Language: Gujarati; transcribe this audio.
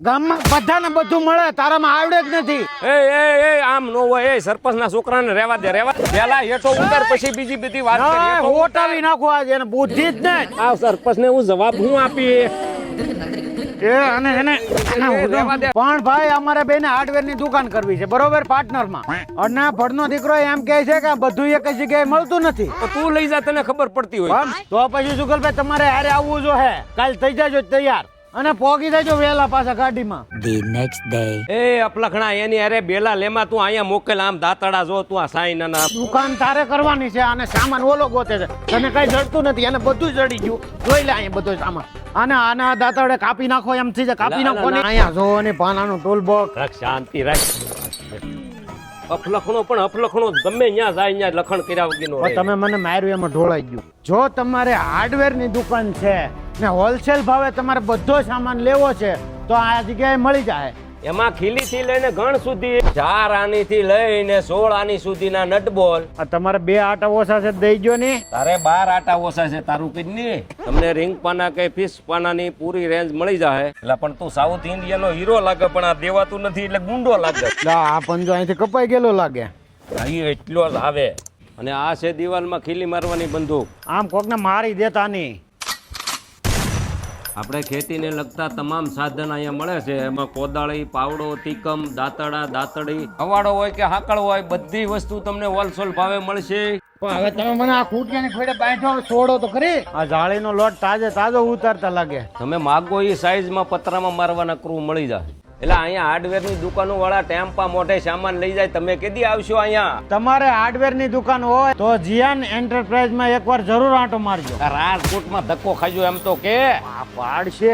ગામમાં બધાને બધું મળે, તારામાં આવડે જ નથી. એ આમ નો હોય. એ સરપંચના છોકરાને રહેવા દે. પેલા હેઠો ઉતાર, પછી બીજી બધી વાત કરીએ. હેઠો ઉતાર. ઓટાવી નાખો આજે, એને બુદ્ધિ જ નહીં. આ સરપંચને હું જવાબ હું આપી? પણ ભાઈ અમારે બેને હાર્ડવેર ની દુકાન કરવી છે, બરોબર, પાર્ટનરમાં. અને ભડનો દીકરો એમ કહે છે કે બધું એક જ જગ્યાએ મળતું નથી. તો તું લઈ જા, તને ખબર પડતી હોય. તો પછી સુગલભાઈ તમારે હારે આવવું જો હે. કાલ થઈ જાજો તૈયાર અને પોગી જાજો વેલા પાછા ગાડીમાં. The next day. એ અપલખણા એની અરે બેલા લેમાં તું અહીંયા મોકલ. આમ દાતડા જો તું આ સાઈ ના દુકાન તારે કરવાની છે અને સામાન ઓલો ગોતે છે. તને કઈ જડતું નથી, એને બધું જડી ગયું. જોઈ લે અહીંયા બધો સામાન. અને આના દાતડે કાપી નાખો એમ થઈ જાય. કાપી નાખો ને અહીંયા જો ને પાનાનું ટૂલ બોક્સ. રાખ, શાંતિ રાખ. અપલખણો પણ અપલખણો ગમે ત્યાં જાય ત્યાં લખણ કર્યા વગરનો રહે. તમે મને માર્યું એમાં ઢોળાઈ ગયું. જો તમારે હાર્ડવેર ની દુકાન છે ને હોલસેલ ભાવે તમારે બધો સામાન લેવો છે તો આ જગ્યાએ મળી જાય. એમાં ખીલી થી લઈને ગણ સુધી 4 આની થી લઈને 16 આની સુધીના નટબોલ. આ તમારે 2 આટા ઓછા છે દઈ ગયો ને. તારે 12 આટા ઓછા છે, તારું કીધની. તમને રિંગ પાના કે ફિશ પાનાની પૂરી રેન્જ મળી જાય. એટલે પણ તું સાઉથ ઇન્ડિયાનો હીરો લાગે, પણ આ દેવાતું નથી એટલે ગુંડો લાગે. આ પંજો અહીંથી કપાઈ ગયેલો લાગે. અહીં એટલો જ આવે. અને આ છે દિવાલમાં ખીલી મારવાની બંદૂક. આમ કોકને મારી દેતા નહીં. આપણે ખેતીને લગતા તમામ સાધન અહીંયા મળે છે. એમાં કોદાળી, પાવડો, તીકમ, દાંતડા, દાંતડી, હવાડો હોય કે હાકળ હોય, બધી વસ્તુ તમને હોલસેલ ભાવે મળશે. પણ હવે તમે મને આ ખૂટિયાની ખોડે બાંધો છોડો તો ખરી. આ જાળીનો લોટ તાજો ઉતારતા લાગે. તમે માગો એ સાઈઝમાં પતરામાં મારવાના ક્રૂ મળી જાય. એટલે અહીંયા હાર્ડવેરની દુકાનો વાળા ટેમ્પા મોઢે સામાન લઈ જાય. તમે કેદી આવશો અહીંયા? તમારે હાર્ડવેર ની દુકાન હોય તો જીયાન એન્ટરપ્રાઇઝ માં એકવાર જરૂર આંટો મારજો. રાજકોટમાં ધક્કો ખાજો એમ તો કે આ પાડશે.